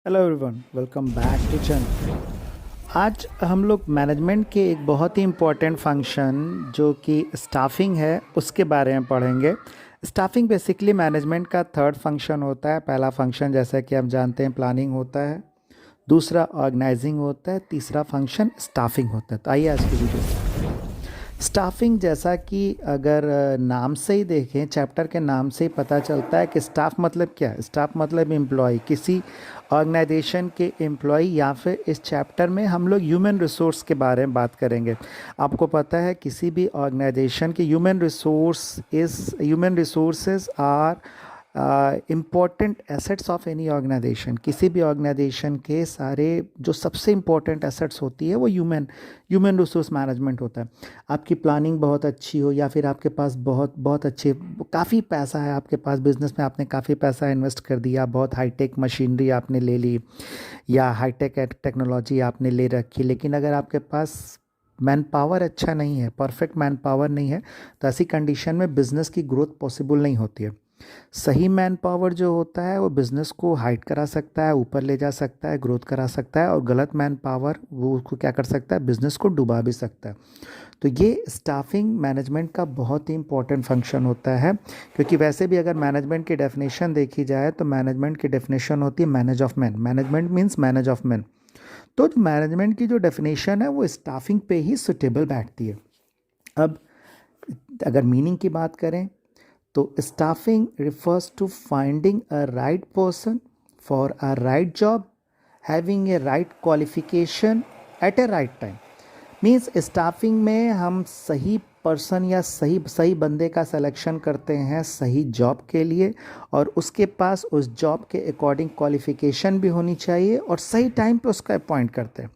Hello everyone, welcome back to channel. आज हम लोग मैनेजमेंट के एक बहुत ही इम्पोर्टेंट फंक्शन जो कि स्टाफिंग है उसके बारे में पढ़ेंगे। स्टाफिंग बेसिकली मैनेजमेंट का थर्ड फंक्शन होता है। पहला फंक्शन जैसा कि हम जानते हैं प्लानिंग होता है, दूसरा ऑर्गेनाइजिंग होता है, तीसरा फंक्शन स्टाफिंग होता है। तो आइए आज की वीडियो स्टाफिंग, जैसा कि अगर नाम से ही देखें, चैप्टर के नाम से ही पता चलता है कि स्टाफ मतलब क्या है। स्टाफ मतलब एम्प्लॉय, किसी ऑर्गेनाइजेशन के एम्प्लॉय, या फिर इस चैप्टर में हम लोग ह्यूमन रिसोर्स के बारे में बात करेंगे। आपको पता है किसी भी ऑर्गेनाइजेशन के human resources are important assets of any organisation. किसी भी ऑर्गेनाइजेशन के सारे जो सबसे इम्पॉर्टेंट एसेट्स होती है वो ह्यूमन रिसोर्स मैनेजमेंट होता है। आपकी प्लानिंग बहुत अच्छी हो, या फिर आपके पास बहुत बहुत अच्छे काफ़ी पैसा है, आपके पास बिजनेस में आपने काफ़ी पैसा इन्वेस्ट कर दिया, बहुत हाईटेक मशीनरी आपने ले ली या हाईटेक टेक्नोलॉजी आपने ले रखी, लेकिन अगर आपके पास मैन पावर अच्छा नहीं है, परफेक्ट मैन पावर नहीं है, तो ऐसी कंडीशन में बिज़नेस की ग्रोथ पॉसिबल नहीं होती है। सही मैन पावर जो होता है वो बिज़नेस को हाइट करा सकता है, ऊपर ले जा सकता है, ग्रोथ करा सकता है, और गलत मैन पावर वो उसको क्या कर सकता है, बिज़नेस को डुबा भी सकता है। तो ये स्टाफिंग मैनेजमेंट का बहुत ही इंपॉर्टेंट फंक्शन होता है, क्योंकि वैसे भी अगर मैनेजमेंट की डेफिनेशन देखी जाए तो मैनेजमेंट की डेफिनेशन होती है manage of man. Management means manage of man. तो जो मैनेजमेंट की जो डेफिनेशन है वो स्टाफिंग पे ही सुटेबल बैठती है। अब अगर मीनिंग की बात करें तो staffing refers to finding a right person for a right job, having a right qualification at a right time. Means staffing में हम सही पर्सन या सही सही बंदे का सिलेक्शन करते हैं सही जॉब के लिए, और उसके पास उस जॉब के अकॉर्डिंग क्वालिफिकेशन भी होनी चाहिए, और सही टाइम पे उसका अपॉइंट करते हैं।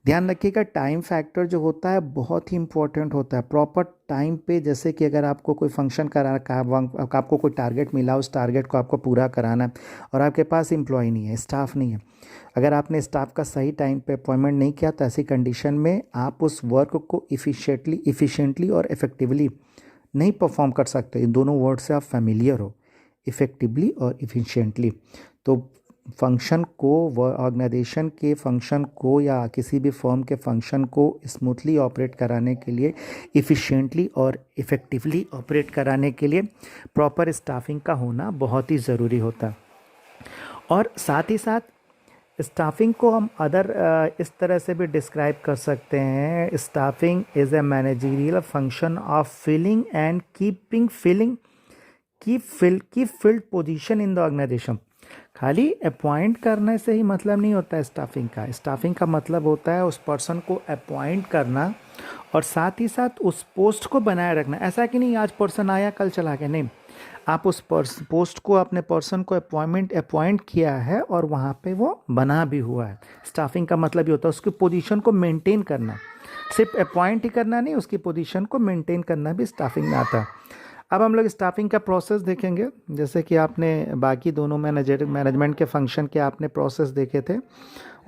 ध्यान रखिएगा, टाइम फैक्टर जो होता है बहुत ही इंपॉर्टेंट होता है। प्रॉपर टाइम पे, जैसे कि अगर आपको कोई फंक्शन कराना का, आपको कोई टारगेट मिला, उस टारगेट को आपको पूरा कराना है, और आपके पास एम्प्लॉय नहीं है, स्टाफ नहीं है, अगर आपने स्टाफ का सही टाइम पे अपॉइंटमेंट नहीं किया, तो ऐसी कंडीशन में आप उस वर्क को इफ़िशिएंटली और इफ़ेक्टिवली नहीं परफॉर्म कर सकते। इन दोनों वर्ड से आप फैमिलियर हो, इफ़ेक्टिवली और इफ़िशिएंटली। तो फंक्शन को, ऑर्गेनाइजेशन के फंक्शन को या किसी भी फर्म के फंक्शन को स्मूथली ऑपरेट कराने के लिए, इफ़िशिएंटली और इफ़ेक्टिवली ऑपरेट कराने के लिए प्रॉपर स्टाफिंग का होना बहुत ही ज़रूरी होता है। और साथ ही साथ स्टाफिंग को हम इस तरह से भी डिस्क्राइब कर सकते हैं। Staffing is a managerial function of filling and की filled position in the organisation. खाली अपॉइंट करने से ही मतलब नहीं होता है स्टाफिंग का। स्टाफिंग का मतलब होता है उस पर्सन को अपॉइंट करना, और साथ ही साथ उस पोस्ट को बनाए रखना। ऐसा कि नहीं आज पर्सन आया कल चला गया, नहीं, आप उस पोस्ट को, अपने पर्सन को अपॉइंट किया है और वहाँ पे वो बना भी हुआ है। स्टाफिंग का मतलब ये होता है उसकी पोजीशन को मेंटेन करना। सिर्फ अपॉइंट ही करना नहीं, उसकी पोजीशन को मेंटेन करना भी स्टाफिंग में आता है। अब हम लोग स्टाफिंग का प्रोसेस देखेंगे। जैसे कि आपने बाकी दोनों मैनेजमेंट के फंक्शन के आपने प्रोसेस देखे थे,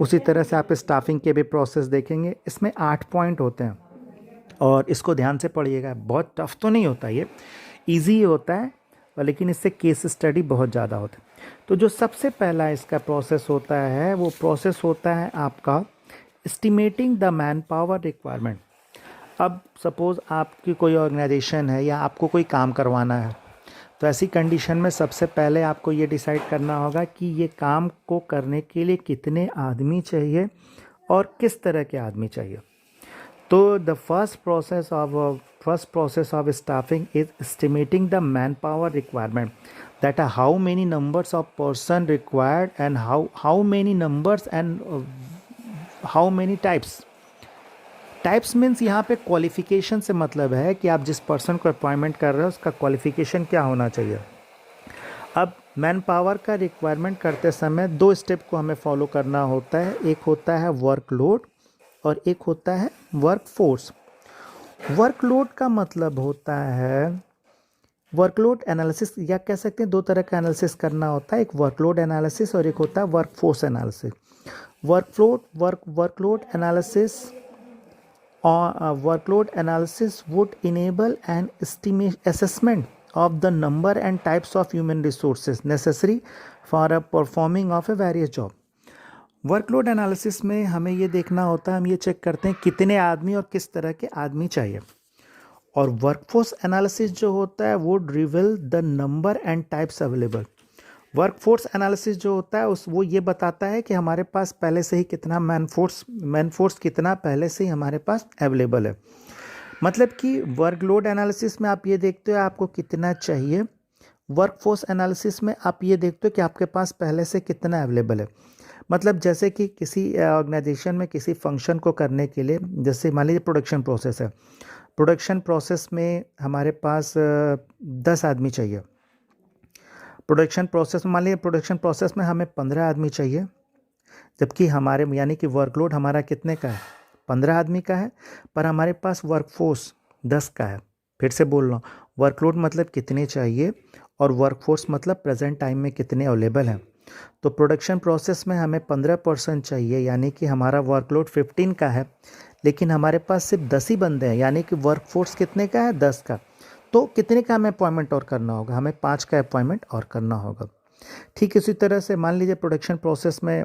उसी तरह से आप स्टाफिंग के भी प्रोसेस देखेंगे। इसमें 8 पॉइंट होते हैं, और इसको ध्यान से पढ़िएगा। बहुत टफ तो नहीं होता, ये ईजी होता है, लेकिन इससे केस स्टडी बहुत ज़्यादा होता है। तो जो सबसे पहला इसका प्रोसेस होता है वो प्रोसेस होता है आपका estimating the man power requirement. अब सपोज़ आपकी कोई ऑर्गेनाइजेशन है या आपको कोई काम करवाना है, तो ऐसी कंडीशन में सबसे पहले आपको ये डिसाइड करना होगा कि ये काम को करने के लिए कितने आदमी चाहिए और किस तरह के आदमी चाहिए। तो the first process of staffing is estimating the man power requirement, that how many numbers of person required and how many numbers and how many types. Types means यहाँ पे क्वालिफिकेशन से मतलब है कि आप जिस पर्सन को अपॉइंटमेंट कर रहे हो उसका क्वालिफिकेशन क्या होना चाहिए। अब मैन पावर का रिक्वायरमेंट करते समय 2 स्टेप को हमें फॉलो करना होता है। एक होता है वर्कलोड और एक होता है वर्क फोर्स। वर्कलोड का मतलब होता है वर्कलोड एनालिसिस, या कह सकते हैं 2 तरह का एनालिसिस करना होता है, एक वर्कलोड एनालिसिस और एक होता है work force analysis. Workload analysis workload analysis would enable an assessment of the number and types of human resources necessary for a performing of a various job. Workload analysis में हमें ये देखना होता है, हम ये चेक करते हैं कितने आदमी और किस तरह के आदमी चाहिए। और वर्कफोर्स एनालिसिस जो होता है वो reveal the number and types available. Workforce analysis जो होता है वो ये बताता है कि हमारे पास पहले से ही कितना मैन फोर्स कितना पहले से ही हमारे पास अवेलेबल है। मतलब कि वर्कलोड एनालिसिस में आप ये देखते हो आपको कितना चाहिए, वर्कफोर्स एनालिसिस में आप ये देखते हो कि आपके पास पहले से कितना अवेलेबल है। मतलब जैसे कि किसी ऑर्गेनाइजेशन में किसी फंक्शन को करने के लिए, जैसे मान लीजिए प्रोडक्शन प्रोसेस है, प्रोडक्शन प्रोसेस में हमारे पास 10 आदमी चाहिए। प्रोडक्शन प्रोसेस में मान लीजिए प्रोडक्शन प्रोसेस में हमें 15 आदमी चाहिए, जबकि हमारे यानी कि वर्कलोड हमारा कितने का है, 15 आदमी का है, पर हमारे पास वर्कफोर्स 10 का है। फिर से बोल रहा हूँ, वर्कलोड मतलब कितने चाहिए और वर्कफोर्स मतलब प्रेजेंट टाइम में कितने अवेलेबल हैं। तो प्रोडक्शन प्रोसेस में हमें 15% चाहिए, यानी कि हमारा वर्कलोड 15 का है, लेकिन हमारे पास सिर्फ 10 ही बंदे हैं, यानी कि वर्कफोर्स कितने का है, 10 का। तो कितने का हमें अपॉइंटमेंट और करना होगा, हमें 5 का अपॉइंटमेंट और करना होगा। ठीक इसी तरह से मान लीजिए प्रोडक्शन प्रोसेस में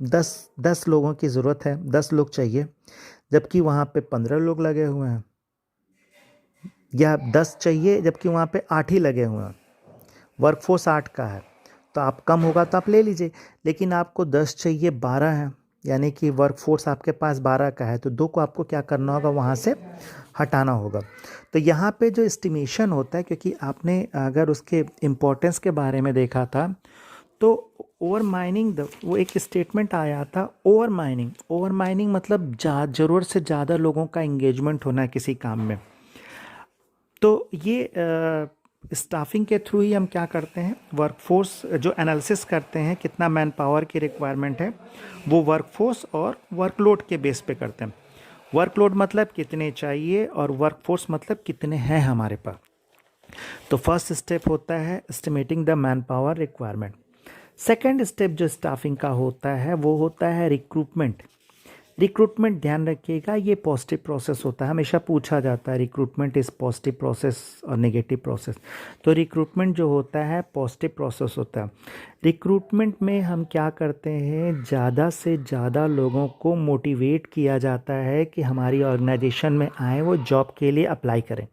10 लोगों की ज़रूरत है, 10 लोग चाहिए, जबकि वहाँ पे 15 लोग लगे हुए हैं, या 10 चाहिए जबकि वहाँ पे 8 ही लगे हुए हैं, वर्कफोर्स 8 का है। तो आप कम होगा तो आप ले लीजिए, लेकिन आपको 10 चाहिए, 12 है, यानी कि वर्कफोर्स आपके पास 12 का है, तो 2 को आपको क्या करना होगा, वहाँ से हटाना होगा। तो यहाँ पे जो एस्टिमेशन होता है, क्योंकि आपने अगर उसके इम्पोर्टेंस के बारे में देखा था तो ओवर माइनिंग वो एक स्टेटमेंट आया था, ओवर माइनिंग मतलब ज़रूरत से ज़्यादा लोगों का इंगेजमेंट होना है किसी काम में। तो ये स्टाफिंग के थ्रू ही हम क्या करते हैं, वर्कफोर्स जो एनालिसिस करते हैं कितना मैन पावर की रिक्वायरमेंट है, वो वर्कफोर्स और वर्कलोड के बेस पे करते हैं। वर्कलोड मतलब कितने चाहिए और वर्कफोर्स मतलब कितने हैं हमारे पास। तो फर्स्ट स्टेप होता है estimating the man power requirement. Second step जो स्टाफिंग का होता है वो होता है रिक्रूटमेंट। रिक्रूटमेंट ध्यान रखिएगा, ये पॉजिटिव प्रोसेस होता है, हमेशा पूछा जाता है रिक्रूटमेंट इज़ पॉजिटिव प्रोसेस और नेगेटिव प्रोसेस। तो रिक्रूटमेंट जो होता है पॉजिटिव प्रोसेस होता है। रिक्रूटमेंट में हम क्या करते हैं, ज़्यादा से ज़्यादा लोगों को मोटिवेट किया जाता है कि हमारी ऑर्गेनाइजेशन में आए, वो जॉब के लिए अप्लाई करें।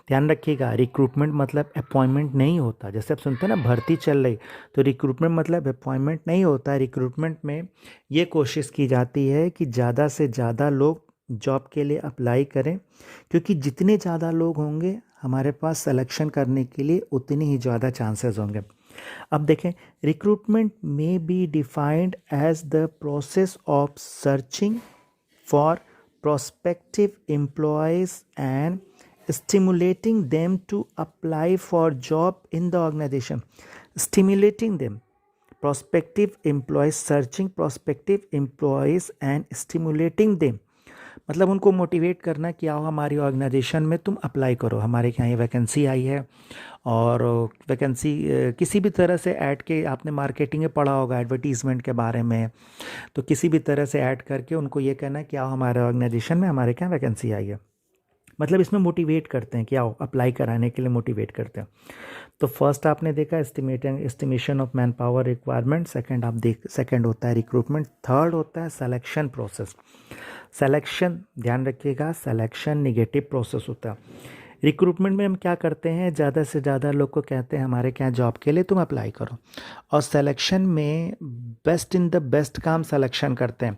ध्यान रखिएगा, रिक्रूटमेंट मतलब अपॉइंटमेंट नहीं होता। जैसे आप सुनते हैं ना भर्ती चल रही, तो रिक्रूटमेंट मतलब अपॉइंटमेंट नहीं होता है। रिक्रूटमेंट में ये कोशिश की जाती है कि ज़्यादा से ज़्यादा लोग जॉब के लिए अप्लाई करें, क्योंकि जितने ज़्यादा लोग होंगे हमारे पास सिलेक्शन करने के लिए उतनी ही ज़्यादा चांसेस होंगे। अब देखें, रिक्रूटमेंट में be defined as the process of searching for prospective employees and stimulating them to apply for job in the organization. Stimulating them, prospective employees, searching prospective employees and stimulating them, मतलब उनको motivate करना कि आओ हमारी organisation में तुम apply करो, हमारे यहाँ ये वैकेंसी आई है। और वैकेंसी किसी भी तरह से ऐड के, आपने मार्केटिंग में पढ़ा होगा एडवर्टीज़मेंट के बारे में, तो किसी भी तरह से ऐड करके उनको ये कहना कि आओ हमारे ऑर्गेनाइजेशन में हमारे यहाँ वैकेंसी आई है। मतलब इसमें मोटिवेट करते हैं कि आओ अप्लाई कराने के लिए मोटिवेट करते हैं। तो फर्स्ट आपने देखा estimation of man power requirement, second होता है रिक्रूटमेंट, थर्ड होता है सिलेक्शन प्रोसेस। सिलेक्शन ध्यान रखिएगा, सिलेक्शन नेगेटिव प्रोसेस होता है। रिक्रूटमेंट में हम क्या करते हैं, ज़्यादा से ज़्यादा लोग को कहते हैं हमारे क्या जॉब के लिए तुम अप्लाई करो। और सिलेक्शन में बेस्ट इन द बेस्ट काम सिलेक्शन करते हैं,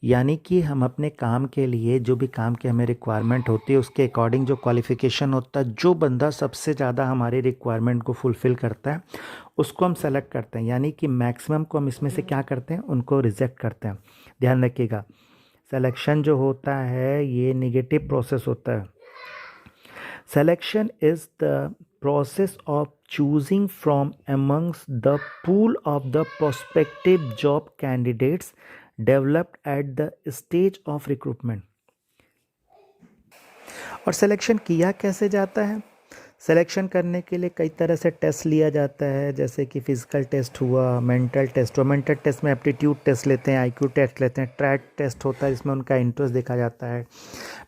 यानी कि हम अपने काम के लिए जो भी काम की हमें रिक्वायरमेंट होती है उसके अकॉर्डिंग जो क्वालिफ़िकेशन होता है, जो बंदा सबसे ज़्यादा हमारी रिक्वायरमेंट को फुलफ़िल करता है उसको हम सेलेक्ट करते हैं, यानी कि मैक्सिमम को हम इसमें से क्या करते हैं, उनको रिजेक्ट करते हैं। ध्यान रखिएगा, सिलेक्शन जो होता है ये नेगेटिव प्रोसेस होता है। Selection is the process of choosing from amongst the pool of the prospective job candidates developed at the stage of recruitment. और सिलेक्शन किया कैसे जाता है, सिलेक्शन करने के लिए कई तरह से टेस्ट लिया जाता है, जैसे कि फ़िज़िकल टेस्ट हुआ, मेंटल टेस्ट हुआ। मेंटल टेस्ट में एप्टीट्यूड टेस्ट लेते हैं, आईक्यू टेस्ट लेते हैं, ट्रैट टेस्ट होता है जिसमें उनका इंटरेस्ट देखा जाता है।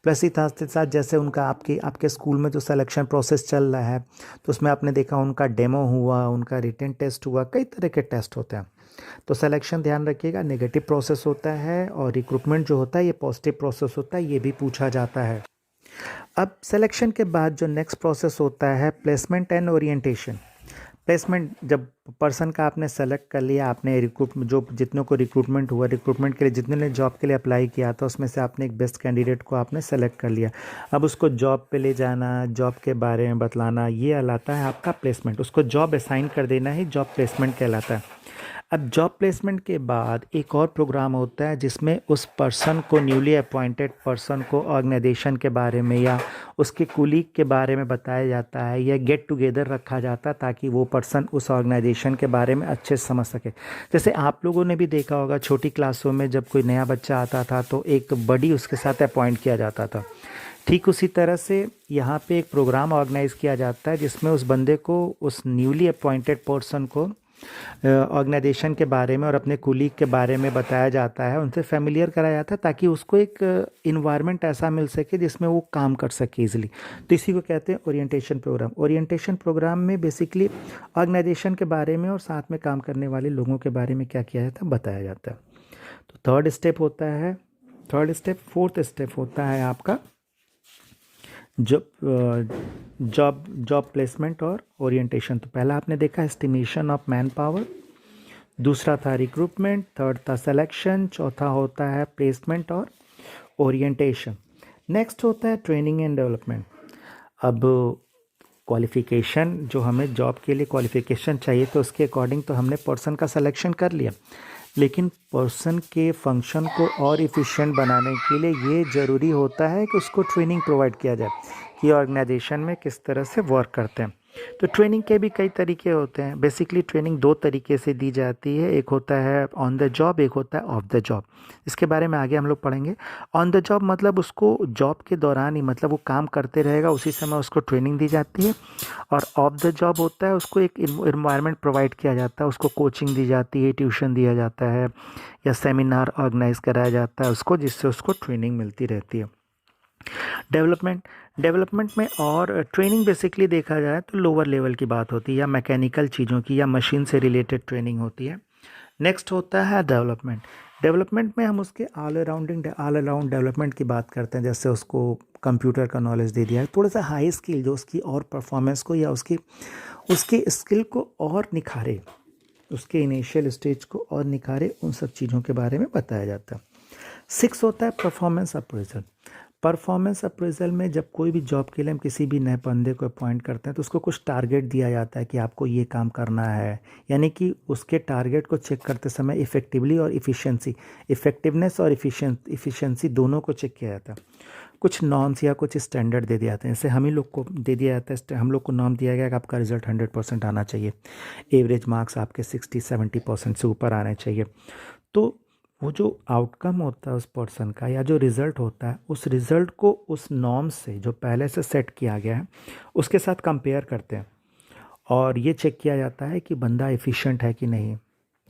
प्लस ही साथ साथ जैसे उनका आपके स्कूल में जो सिलेक्शन प्रोसेस चल रहा है तो उसमें आपने देखा उनका डेमो हुआ, उनका रिटन टेस्ट हुआ, कई तरह के टेस्ट होते हैं। तो सिलेक्शन ध्यान रखिएगा नेगेटिव प्रोसेस होता है और रिक्रूटमेंट जो होता है ये पॉजिटिव प्रोसेस होता है, ये भी पूछा जाता है। अब सिलेक्शन के बाद जो नेक्स्ट प्रोसेस होता है प्लेसमेंट एंड ओरिएंटेशन। प्लेसमेंट, जब पर्सन का आपने सेलेक्ट कर लिया, आपने जो जितनों को रिक्रूटमेंट हुआ, रिक्रूटमेंट के लिए जितने ने जॉब के लिए अप्लाई किया था उसमें से आपने एक बेस्ट कैंडिडेट को आपने सेलेक्ट कर लिया। अब उसको जॉब पे ले जाना, जॉब के बारे में बतलाना, ये कहलाता है आपका प्लेसमेंट। उसको जॉब असाइन कर देना ही जॉब प्लेसमेंट कहलाता है। अब जॉब प्लेसमेंट के बाद एक और प्रोग्राम होता है जिसमें उस पर्सन को, न्यूली अपॉइंटेड पर्सन को ऑर्गेनाइजेशन के बारे में या उसके कुलीग के बारे में बताया जाता है या गेट टुगेदर रखा जाता है ताकि वो पर्सन उस ऑर्गेनाइजेशन के बारे में अच्छे से समझ सके। जैसे आप लोगों ने भी देखा होगा छोटी क्लासों में जब कोई नया बच्चा आता था तो एक बडी उसके साथ अपॉइंट किया जाता था। ठीक उसी तरह से यहाँ पे एक प्रोग्राम ऑर्गेनाइज़ किया जाता है जिसमें उस बंदे को, उस न्यूली अपॉइंटेड पर्सन को ऑर्गेनाइजेशन के बारे में और अपने कुलीग के बारे में बताया जाता है, उनसे फेमिलियर कराया जाता है ताकि उसको एक इन्वायरमेंट ऐसा मिल सके जिसमें वो काम कर सके इजीली। तो इसी को कहते हैं ओरिएंटेशन प्रोग्राम। ओरिएंटेशन प्रोग्राम में बेसिकली ऑर्गेनाइजेशन के बारे में और साथ में काम करने वाले लोगों के बारे में क्या किया जाता है बताया जाता है। तो थर्ड स्टेप होता है, फोर्थ स्टेप होता है आपका जॉब प्लेसमेंट और ओरिएंटेशन। तो पहला आपने देखा एस्टिमेशन ऑफ मैन पावर, दूसरा था रिक्रूटमेंट, थर्ड था सिलेक्शन, चौथा होता है प्लेसमेंट और ओरिएंटेशन। नेक्स्ट होता है ट्रेनिंग एंड डेवलपमेंट। अब क्वालिफ़िकेशन, जो हमें जॉब के लिए क्वालिफ़िकेशन चाहिए तो उसके अकॉर्डिंग तो हमने पर्सन का सिलेक्शन कर लिया, लेकिन पर्सन के फंक्शन को और इफ़िशिएंट बनाने के लिए ये ज़रूरी होता है कि उसको ट्रेनिंग प्रोवाइड किया जाए कि ऑर्गेनाइजेशन में किस तरह से वर्क करते हैं। तो ट्रेनिंग के भी कई तरीके होते हैं। बेसिकली ट्रेनिंग दो तरीके से दी जाती है, एक होता है ऑन द जॉब, एक होता है ऑफ द जॉब। इसके बारे में आगे हम लोग पढ़ेंगे। ऑन द जॉब मतलब उसको जॉब के दौरान ही, मतलब वो काम करते रहेगा उसी समय उसको ट्रेनिंग दी जाती है, और ऑफ द जॉब होता है उसको एक इन्वायरमेंट प्रोवाइड किया जाता है, उसको कोचिंग दी जाती है, ट्यूशन दिया जाता है या सेमिनार ऑर्गेनाइज कराया जाता है उसको, जिससे उसको ट्रेनिंग मिलती रहती है। डेवलपमेंट में और ट्रेनिंग बेसिकली देखा जाए तो लोअर लेवल की बात होती है या मैकेनिकल चीज़ों की या मशीन से रिलेटेड ट्रेनिंग होती है। नेक्स्ट होता है डेवलपमेंट में हम उसके ऑल अराउंड डेवलपमेंट की बात करते हैं। जैसे उसको कंप्यूटर का नॉलेज दे दिया है, थोड़ा सा हाई स्किल जो उसकी और परफॉर्मेंस को या उसकी स्किल को और निखारे, उसके इनिशियल स्टेज को और निखारे, उन सब चीज़ों के बारे में बताया जाता है। 6 होता है परफॉर्मेंस अप्रेजल। परफॉर्मेंस अप्रेजल में जब कोई भी जॉब के लिए हम किसी भी नए बंदे को अपॉइंट करते हैं तो उसको कुछ टारगेट दिया जाता है कि आपको ये काम करना है, यानी कि उसके टारगेट को चेक करते समय इफेक्टिवनेस और इफ़िशिएंसी दोनों को चेक किया जाता है। कुछ नॉर्म्स या कुछ स्टैंडर्ड दे दिए जाते हैं। जैसे हम ही लोग को दे दिया जाता है, हम लोग को नॉर्म दिया गया कि आपका रिजल्ट 100% आना चाहिए, एवरेज मार्क्स आपके 60-70% से ऊपर आने चाहिए। तो वो जो आउटकम होता है उस पर्सन का या जो रिज़ल्ट होता है, उस रिज़ल्ट को उस नॉर्म से जो पहले से सेट किया गया है उसके साथ कंपेयर करते हैं और ये चेक किया जाता है कि बंदा एफिशिएंट है कि नहीं,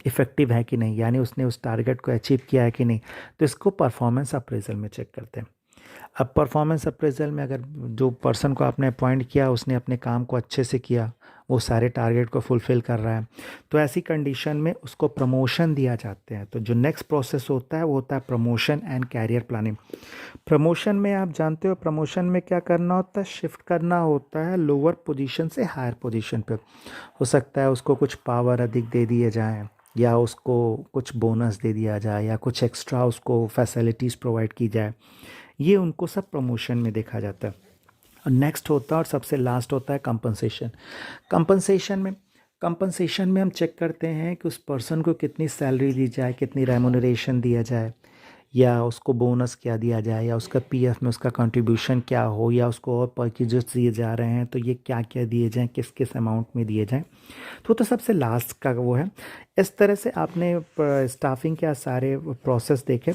इफ़ेक्टिव है कि नहीं, यानी उसने उस टारगेट को अचीव किया है कि नहीं। तो इसको परफॉर्मेंस अप्रेजल में चेक करते हैं। अब परफॉर्मेंस अप्रेजल में अगर जो पर्सन को आपने अपॉइंट किया उसने अपने काम को अच्छे से किया, वो सारे टारगेट को फुलफ़िल कर रहा है, तो ऐसी कंडीशन में उसको प्रमोशन दिया जाते हैं। तो जो नेक्स्ट प्रोसेस होता है वो होता है promotion and career planning. Promotion में आप जानते हो प्रमोशन में क्या करना होता है, शिफ्ट करना होता है लोअर पोजीशन से हायर पोजीशन पे। हो सकता है उसको कुछ पावर अधिक दे दिए जाएँ या उसको कुछ बोनस दे दिया जाए या कुछ एक्स्ट्रा उसको फैसिलिटीज़ प्रोवाइड की जाए, ये उनको सब प्रमोशन में देखा जाता है। नेक्स्ट होता है और सबसे लास्ट होता है कंपनसेशन। कंपनसेशन में हम चेक करते हैं कि उस पर्सन को कितनी सैलरी दी जाए, कितनी रेमुनरेशन दिया जाए, या उसको बोनस क्या दिया जाए, या उसका पीएफ में उसका कंट्रीब्यूशन क्या हो, या उसको और पैकेजेस दिए जा रहे हैं तो ये क्या क्या दिए जाएं, किस किस अमाउंट में दिए जाएं। तो सबसे लास्ट का वो है। इस तरह से आपने स्टाफिंग के सारे प्रोसेस देखे,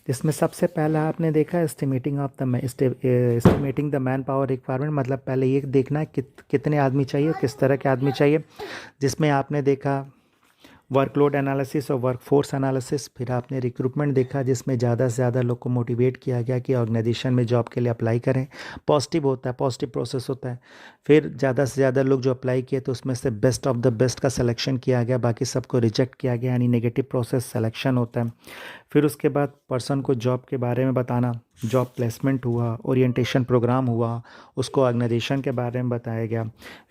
जिसमें सबसे पहला आपने देखा estimating the man power requirement. मतलब पहले ये देखना है कितने आदमी चाहिए, किस तरह के आदमी चाहिए, जिसमें आपने देखा वर्कलोड एनालिसिस और वर्कफोर्स एनालिसिस। फिर आपने रिक्रूटमेंट देखा जिसमें ज़्यादा से ज़्यादा लोग को मोटिवेट किया गया कि ऑर्गेनाइजेशन में जॉब के लिए अप्लाई करें। पॉजिटिव होता है, पॉजिटिव प्रोसेस होता है। फिर ज़्यादा से ज़्यादा लोग जो अप्लाई किए तो उसमें से बेस्ट ऑफ द बेस्ट का सिलेक्शन किया गया, बाकी सबको रिजेक्ट किया गया, यानी नेगेटिव प्रोसेस सिलेक्शन होता है। फिर उसके बाद पर्सन को जॉब के बारे में बताना, जॉब प्लेसमेंट हुआ, ओरिएंटेशन प्रोग्राम हुआ, उसको ऑर्गेनाइजेशन के बारे में बताया गया।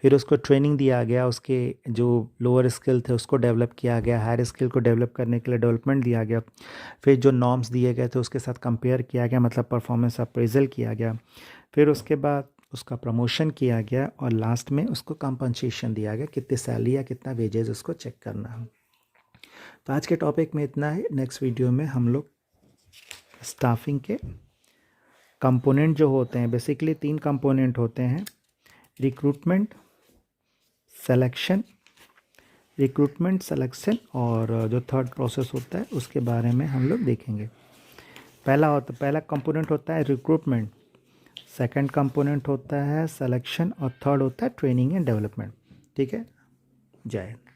फिर उसको ट्रेनिंग दिया गया, उसके जो लोअर स्किल थे उसको डेवलप किया गया, हायर स्किल को डेवलप करने के लिए डेवलपमेंट दिया गया। फिर जो नॉर्म्स दिए गए थे उसके साथ कंपेयर किया गया, मतलब परफॉर्मेंस अप्रेजल किया गया। फिर उसके बाद उसका प्रमोशन किया गया और लास्ट में उसको कंपनसेशन दिया गया, कितनी सैलरी या कितना वेजेस उसको चेक करना है। तो आज के टॉपिक में इतना है। नेक्स्ट वीडियो में हम लोग स्टाफिंग के कंपोनेंट जो होते हैं, बेसिकली 3 कंपोनेंट होते हैं, रिक्रूटमेंट सिलेक्शन और जो थर्ड प्रोसेस होता है उसके बारे में हम लोग देखेंगे। पहला कंपोनेंट होता है रिक्रूटमेंट, सेकंड कंपोनेंट होता है सिलेक्शन और थर्ड होता है ट्रेनिंग एंड डेवलपमेंट। ठीक है, जय हिंद।